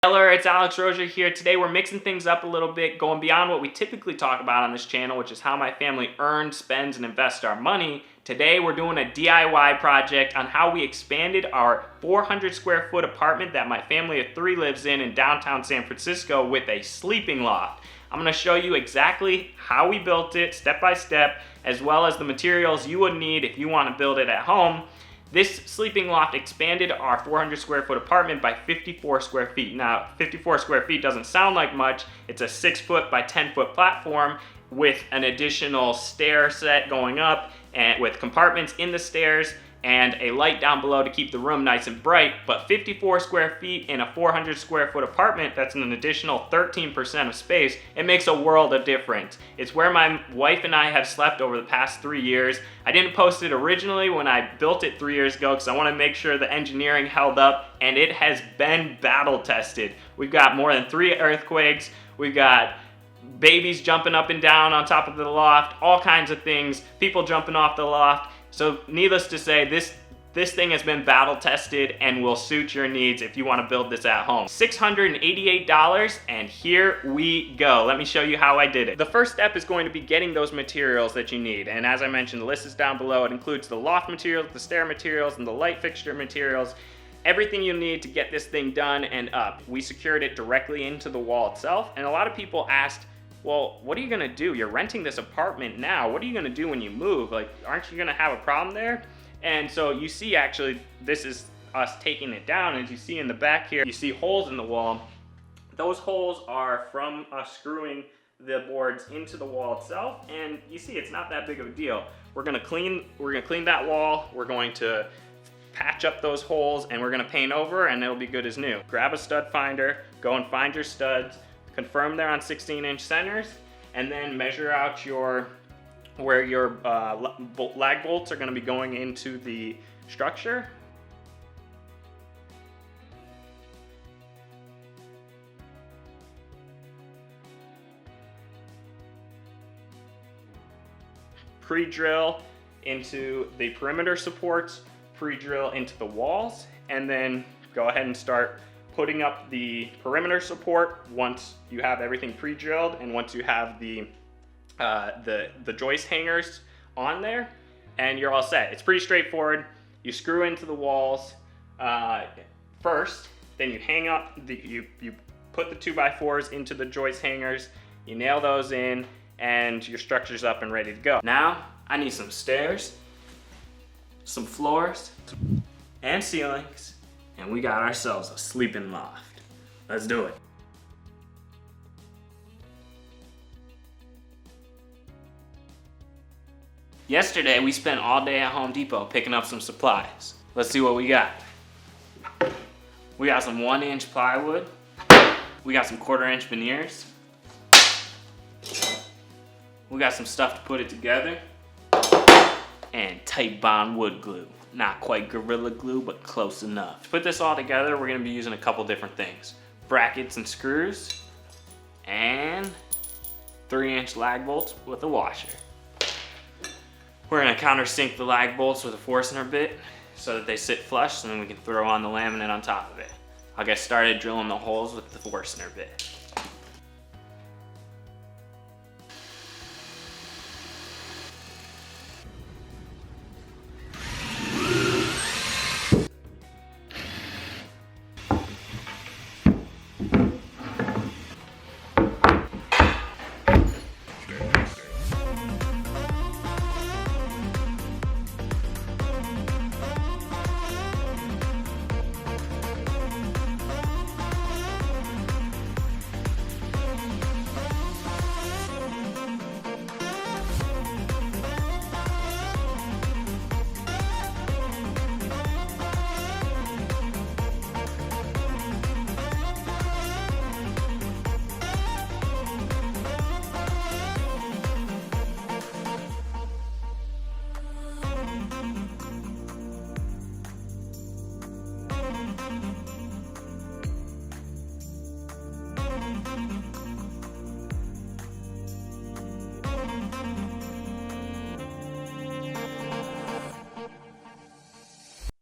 Hello, it's Alex Rozier here. Today we're mixing things up a little bit, going beyond what we typically talk about on this channel, which is how my family earns, spends, and invests our money. Today we're doing a DIY project on how we expanded our 400 square foot apartment that my family of 3 lives in downtown San Francisco with a sleeping loft. I'm going to show you exactly how we built it, step by step, as well as the materials you would need if you want to build it at home. This sleeping loft expanded our 400 square foot apartment by 54 square feet. Now, 54 square feet doesn't sound like much. It's a 6 foot by 10 foot platform with an additional stair set going up and with compartments in the stairs and a light down below to keep the room nice and bright. But 54 square feet in a 400 square foot apartment, that's an additional 13% of space. It makes a world of difference. It's where my wife and I have slept over the past 3 years. I didn't post it originally when I built it 3 years ago because I want to make sure the engineering held up, and it has been battle tested. We've got more than 3 earthquakes. We've got babies jumping up and down on top of the loft, all kinds of things, people jumping off the loft. So needless to say, this thing has been battle tested and will suit your needs if you want to build this at home. $688, and here we go. Let me show you how I did it. The first step is going to be getting those materials that you need. And as I mentioned, the list is down below. It includes the loft materials, the stair materials, and the light fixture materials. Everything you need to get this thing done and up. We secured it directly into the wall itself, and a lot of people asked, well, what are you gonna do? You're renting this apartment now. What are you gonna do when you move? Like, aren't you gonna have a problem there? And so you see, actually, this is us taking it down. As you see in the back here, you see holes in the wall. Those holes are from us screwing the boards into the wall itself. And you see, it's not that big of a deal. We're gonna clean that wall. We're going to patch up those holes, and we're gonna paint over, and it'll be good as new. Grab a stud finder, go and find your studs, confirm they're on 16-inch centers, and then measure out where your lag bolts are going to be going into the structure. Pre-drill into the perimeter supports, pre-drill into the walls, and then go ahead and start putting up the perimeter support once you have everything pre-drilled and once you have the joist hangers on there, and you're all set. It's pretty straightforward. You screw into the walls first, then you hang up, you put the 2x4s into the joist hangers, you nail those in, and your structure's up and ready to go. Now, I need some stairs, some floors, and ceilings, and we got ourselves a sleeping loft. Let's do it. Yesterday, we spent all day at Home Depot picking up some supplies. Let's see what we got. We got some 1-inch plywood. We got some 1/4-inch veneers. We got some stuff to put it together. And tight bond wood glue. Not quite Gorilla Glue, but close enough. To put this all together, we're gonna be using a couple different things. Brackets and screws, and 3-inch lag bolts with a washer. We're gonna countersink the lag bolts with a Forstner bit so that they sit flush, and then we can throw on the laminate on top of it. I'll get started drilling the holes with the Forstner bit.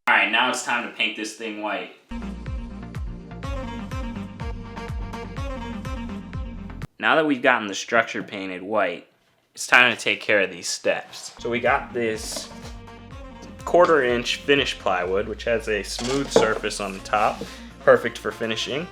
Alright, now it's time to paint this thing white. Now that we've gotten the structure painted white, it's time to take care of these steps. So we got this 1/4 inch finished plywood, which has a smooth surface on the top, perfect for finishing.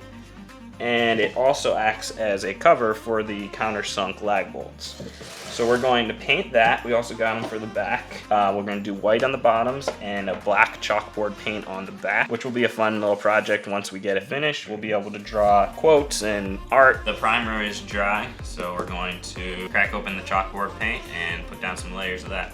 And it also acts as a cover for the countersunk lag bolts. So we're going to paint that. We also got them for the back. We're going to do white on the bottoms and a black chalkboard paint on the back, which will be a fun little project. Once we get it finished, we'll be able to draw quotes and art. The primer is dry, so we're going to crack open the chalkboard paint and put down some layers of that.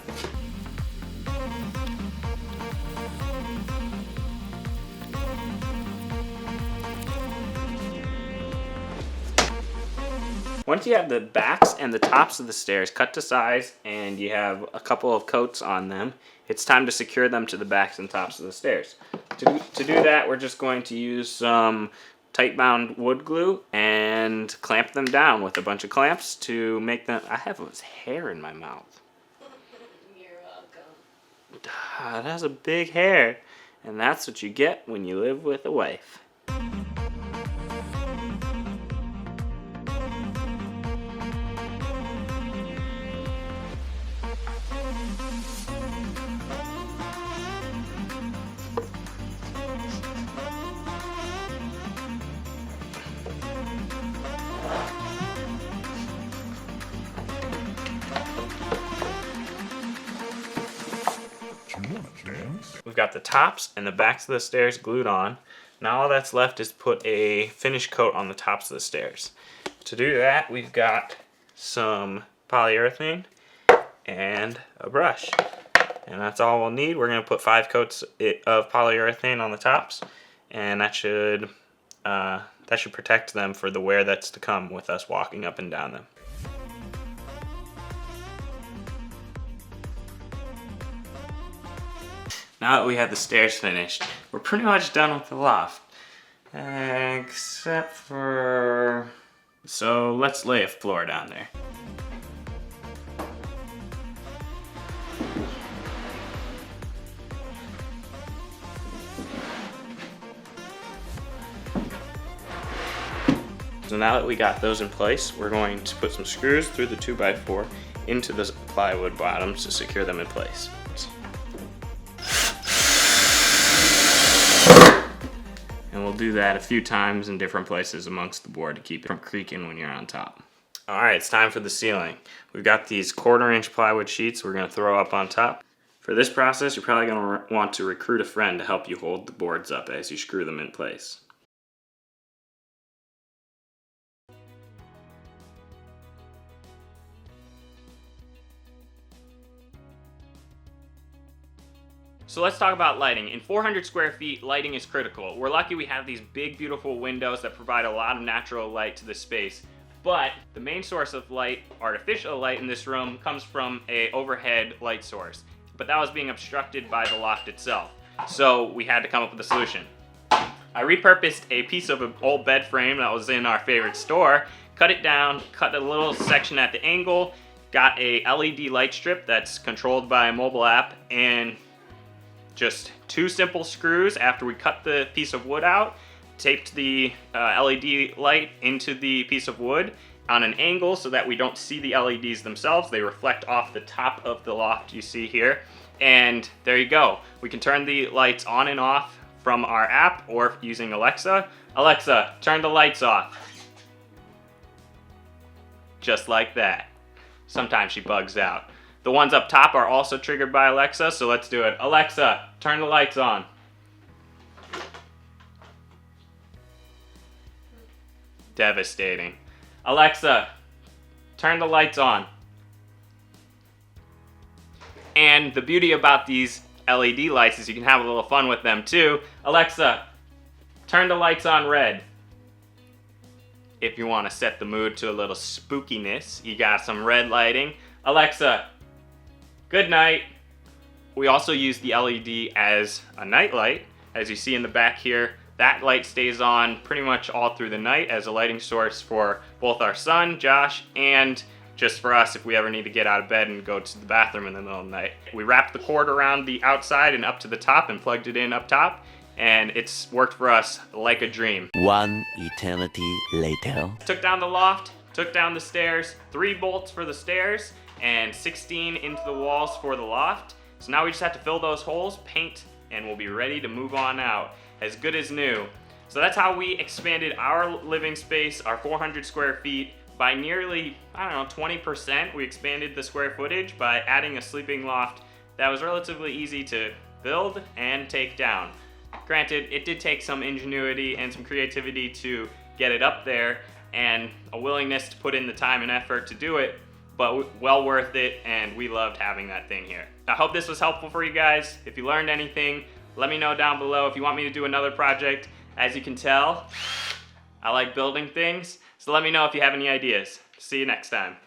Once you have the backs and the tops of the stairs cut to size and you have a couple of coats on them, it's time to secure them to the backs and tops of the stairs. To do that, we're just going to use some tight bound wood glue and clamp them down with a bunch of clamps to make them... I have his hair in my mouth. You're welcome. It has a big hair, and that's what you get when you live with a wife. We've got the tops and the backs of the stairs glued on. Now all that's left is put a finish coat on the tops of the stairs. To do that, we've got some polyurethane and a brush. And that's all we'll need. We're going to put 5 coats of polyurethane on the tops, and that should protect them for the wear that's to come with us walking up and down them. Now that we have the stairs finished, we're pretty much done with the loft. Except for... So let's lay a floor down there. So now that we got those in place, we're going to put some screws through the 2x4 into the plywood bottoms to secure them in place. And we'll do that a few times in different places amongst the board to keep it from creaking when you're on top. All right, it's time for the ceiling. We've got these 1/4 inch plywood sheets we're gonna throw up on top. For this process, you're probably gonna want to recruit a friend to help you hold the boards up as you screw them in place. So let's talk about lighting. In 400 square feet, lighting is critical. We're lucky we have these big, beautiful windows that provide a lot of natural light to the space. But the main source of light, artificial light in this room, comes from an overhead light source. But that was being obstructed by the loft itself. So we had to come up with a solution. I repurposed a piece of an old bed frame that was in our favorite store, cut it down, cut a little section at the angle, got a LED light strip that's controlled by a mobile app, and just 2 simple screws after we cut the piece of wood out, taped the LED light into the piece of wood on an angle so that we don't see the LEDs themselves. They reflect off the top of the loft you see here. And there you go. We can turn the lights on and off from our app or using Alexa. Alexa, turn the lights off. Just like that. Sometimes she bugs out. The ones up top are also triggered by Alexa, so let's do it. Alexa, turn the lights on. Devastating. Alexa, turn the lights on. And the beauty about these LED lights is you can have a little fun with them too. Alexa, turn the lights on red. If you want to set the mood to a little spookiness, you got some red lighting. Alexa, good night. We also use the LED as a night light. As you see in the back here, that light stays on pretty much all through the night as a lighting source for both our son, Josh, and just for us if we ever need to get out of bed and go to the bathroom in the middle of the night. We wrapped the cord around the outside and up to the top and plugged it in up top, and it's worked for us like a dream. One eternity later. Took down the loft, Took down the stairs, 3 bolts for the stairs, and 16 into the walls for the loft. So now we just have to fill those holes, paint, and we'll be ready to move on out. As good as new. So that's how we expanded our living space, our 400 square feet, by nearly, 20%. We expanded the square footage by adding a sleeping loft that was relatively easy to build and take down. Granted, it did take some ingenuity and some creativity to get it up there, and a willingness to put in the time and effort to do it, but well worth it, and we loved having that thing here. I hope this was helpful for you guys. If you learned anything, let me know down below. If you want me to do another project, as you can tell, I like building things, so let me know if you have any ideas. See you next time.